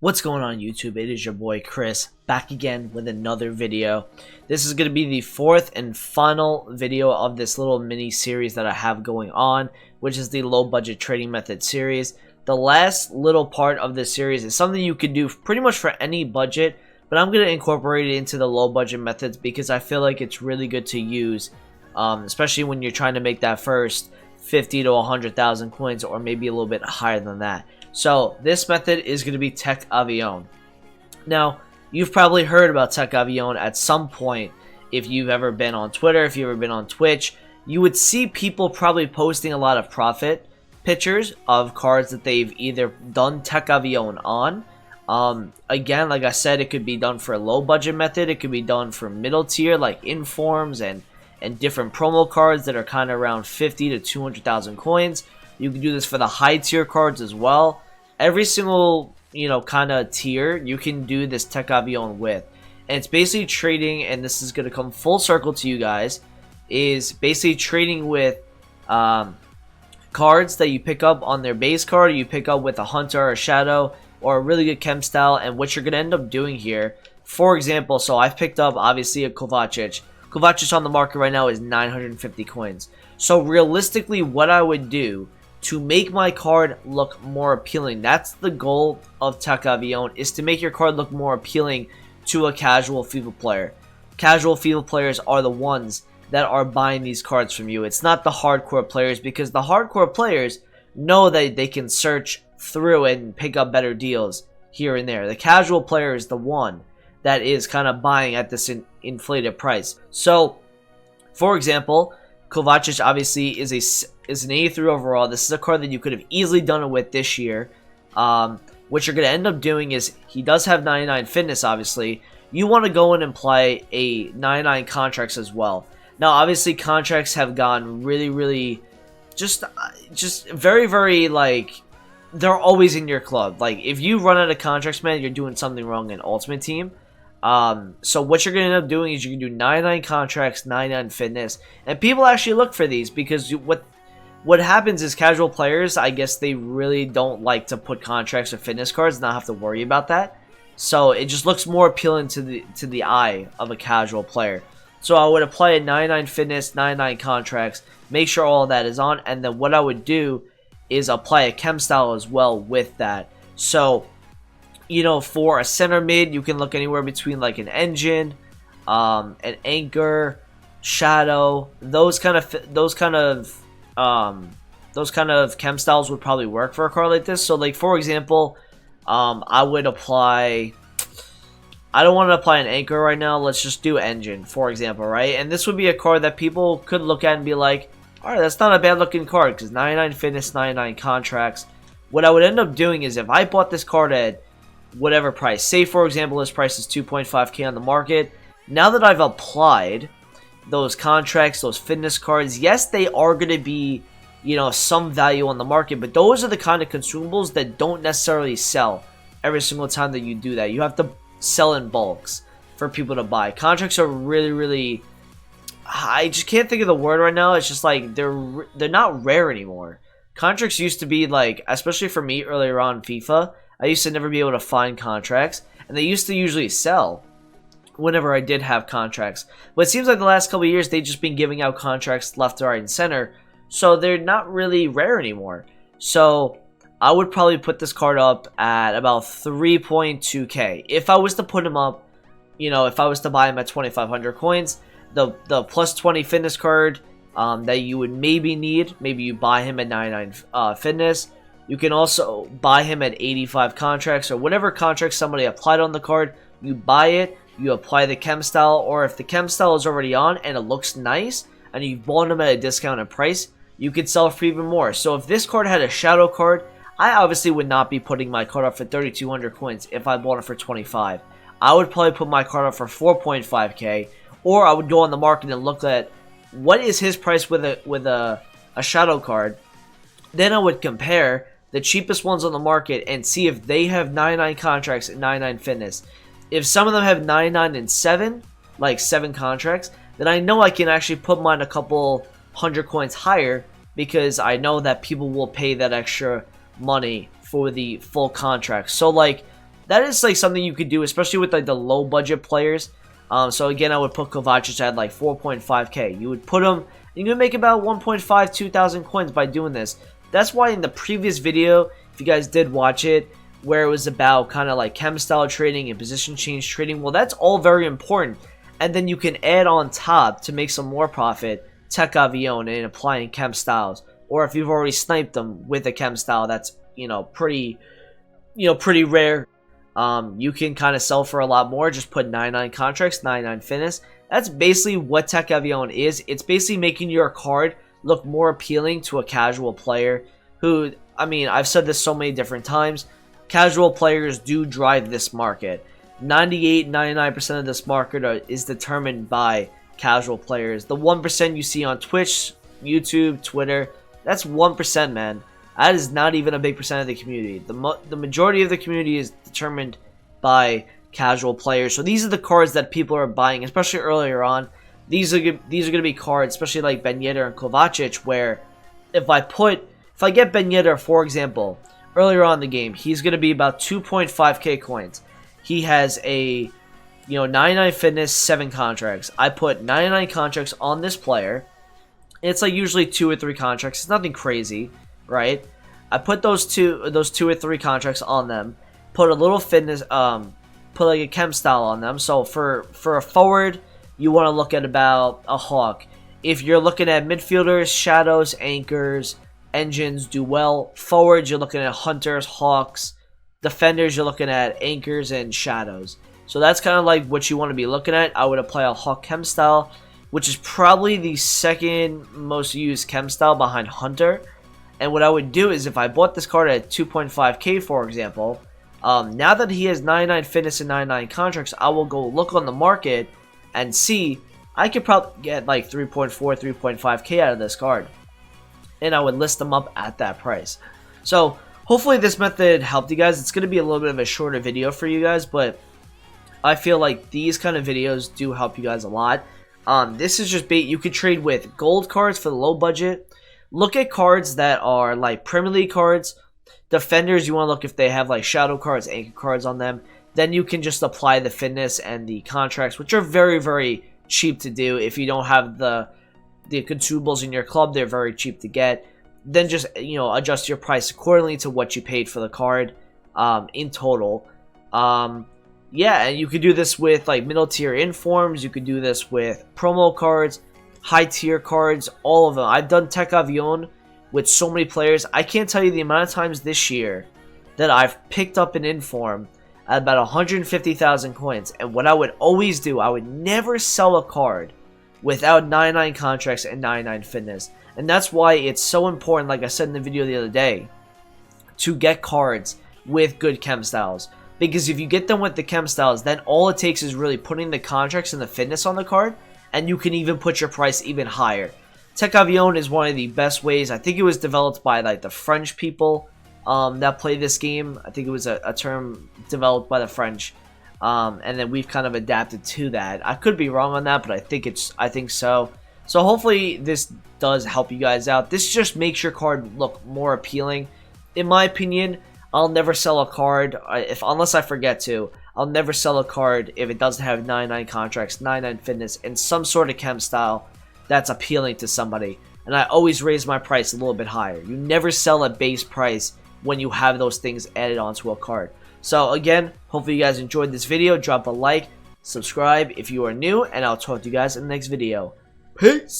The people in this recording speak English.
What's going on YouTube? It is your boy Chris back again with another video. This is going to be the fourth and final video of this little mini series that I have going on, which is the low budget trading method series. The last little part of this series is something you could do pretty much for any budget, but I'm going to incorporate it into the low budget methods because I feel like it's really good to use, especially when you're trying to make that first 50 to 100,000 coins, or maybe a little bit higher than that. So this method is going to be Tech Avion. Now, you've probably heard about Tech Avion at some point. If you've ever been on Twitter, if you've ever been on Twitch, you would see people probably posting a lot of profit pictures of cards that they've either done Tech Avion on. Again, like I said, it could be done for a low budget method. It could be done for middle tier like informs and different promo cards that are kind of around 50 to 200,000 coins. You can do this for the high tier cards as well. Every single, kind of tier you can do this Tech Avion with. And it's basically trading, and this is going to come full circle to you guys, is basically trading with cards that you pick up on their base card, or you pick up with a Hunter or a Shadow, or a really good chem style. And what you're going to end up doing here, for example, so I've picked up obviously a Kovacic. Kovacic on the market right now is 950 coins. So realistically, what I would do to make my card look more appealing, that's the goal of Tech Avion, is to make your card look more appealing to a casual FIFA player. Casual FIFA players are the ones that are buying these cards from you. It's not the hardcore players, because the hardcore players know that they can search through and pick up better deals here and there. The casual player is the one that is kind of buying at this inflated price. So, for example, Kovacic obviously is an 83 overall. This is a card that you could have easily done it with this year. What you're going to end up doing is, he does have 99 fitness, obviously. You want to go in and play a 99 contracts as well. Now, obviously, contracts have gone really, just very, very, like, they're always in your club. Like, if you run out of contracts, man, you're doing something wrong in Ultimate Team. So what you're going to end up doing is you can do 99 contracts, 99 fitness, and people actually look for these, because what happens is casual players, I guess they really don't like to put contracts or fitness cards and not have to worry about that. So it just looks more appealing to the eye of a casual player. So I would apply a 99 fitness, 99 contracts, make sure all of that is on, and then what I would do is apply a chem style as well with that. So, for a center mid, you can look anywhere between like an engine, an anchor, shadow. Those kind of chem styles would probably work for a card like this. So, like, for example, I would apply. I don't want to apply an anchor right now. Let's just do engine, for example, right? And this would be a card that people could look at and be like, all right, that's not a bad looking card, because 99 fitness, 99 contracts. What I would end up doing is, if I bought this card at whatever price, say for example this price is 2.5k on the market, now that I've applied those contracts, those fitness cards, yes, they are going to be, some value on the market, but those are the kind of consumables that don't necessarily sell every single time that you do that. You have to sell in bulks for people to buy. Contracts are really, I just can't think of the word right now. It's just like they're not rare anymore. Contracts used to be like, especially for me earlier on in FIFA, I used to never be able to find contracts, and they used to usually sell whenever I did have contracts. But it seems like the last couple of years, they've just been giving out contracts left, right, and center, so they're not really rare anymore. So I would probably put this card up at about 3.2k. If I was to put him up, if I was to buy him at 2,500 coins, the plus 20 fitness card that you would maybe need, maybe you buy him at 99 fitness. You can also buy him at 85 contracts, or whatever contracts somebody applied on the card. You buy it, you apply the chem style, or if the chem style is already on and it looks nice, and you've bought him at a discounted price, you could sell for even more. So if this card had a shadow card, I obviously would not be putting my card up for 3,200 coins if I bought it for 25. I would probably put my card up for 4.5k, or I would go on the market and look at what is his price with a shadow card. Then I would compare the cheapest ones on the market and see if they have 99 contracts and 99 fitness. If some of them have 99 and 7, like 7 contracts, then I know I can actually put mine a couple 100 coins higher, because I know that people will pay that extra money for the full contract. So like that is like something you could do, especially with like the low budget players. So again, I would put Kovacic at like 4.5k. You would put him, you could make about 1.5, 2,000 coins by doing this. That's why in the previous video, if you guys did watch it, where it was about kind of like chem style trading and position change trading, well, that's all very important. And then you can add on top to make some more profit, Tech Avion and applying chem styles. Or if you've already sniped them with a chem style, that's, pretty rare. You can kind of sell for a lot more. Just put 99 contracts, 99 fitness. That's basically what Tech Avion is. It's basically making your card look more appealing to a casual player who, I mean, I've said this so many different times. Casual players do drive this market. 98-99% of this market is determined by casual players. The 1% you see on Twitch, YouTube, Twitter, that's 1%, man. That is not even a big percent of the community. The majority of the community is determined by casual players. So these are the cards that people are buying, especially earlier on. These are going to be cards, especially like Ben Yedder and Kovacic, where if I get Ben Yedder, for example, earlier on in the game, he's going to be about 2.5k coins. He has a 99 fitness, 7 contracts. I put 99 contracts on this player. It's like usually 2 or 3 contracts. It's nothing crazy, right? I put those two or 3 contracts on them. Put a little fitness, put like a chem style on them. So for a forward, you want to look at about a Hawk. If you're looking at midfielders, shadows, anchors, engines do well. Forwards, you're looking at hunters, hawks. Defenders, you're looking at anchors and shadows. So that's kind of like what you want to be looking at. I would apply a hawk chem style, which is probably the second most used chem style behind hunter. And what I would do is if I bought this card at 2.5k, for example, now that he has 99 fitness and 99 contracts, I will go look on the market and see I could probably get like 3.4, 3.5k out of this card. And I would list them up at that price. So hopefully this method helped you guys. It's going to be a little bit of a shorter video for you guys, but I feel like these kind of videos do help you guys a lot. This is just bait. You could trade with gold cards for the low budget. Look at cards that are like Premier League cards. Defenders, you want to look if they have like shadow cards, anchor cards on them. Then you can just apply the fitness and the contracts, which are very, very cheap to do. If you don't have the consumables in your club, they're very cheap to get. Then just, adjust your price accordingly to what you paid for the card in total. Yeah, and you could do this with like middle tier informs. You could do this with promo cards, high tier cards, all of them. I've done Tech Avion with so many players. I can't tell you the amount of times this year that I've picked up an inform at about 150,000 coins. And what I would always do, I would never sell a card without 99 contracts and 99 fitness. And that's why it's so important, like I said in the video the other day, to get cards with good chem styles. Because if you get them with the chem styles, then all it takes is really putting the contracts and the fitness on the card, and you can even put your price even higher. Tech Avion is one of the best ways. I think it was developed by like the French people that play this game. I think it was a term developed by the French, and then we've kind of adapted to that. I could be wrong on that, but I think so. So hopefully this does help you guys out. This just makes your card look more appealing. In my opinion, I'll never sell a card unless I forget to. I'll never sell a card if it doesn't have 99 contracts, 99 fitness, and some sort of chem style that's appealing to somebody. And I always raise my price a little bit higher. You never sell at base price when you have those things added onto a card. So again, hopefully you guys enjoyed this video. Drop a like, subscribe if you are new, and I'll talk to you guys in the next video. Peace!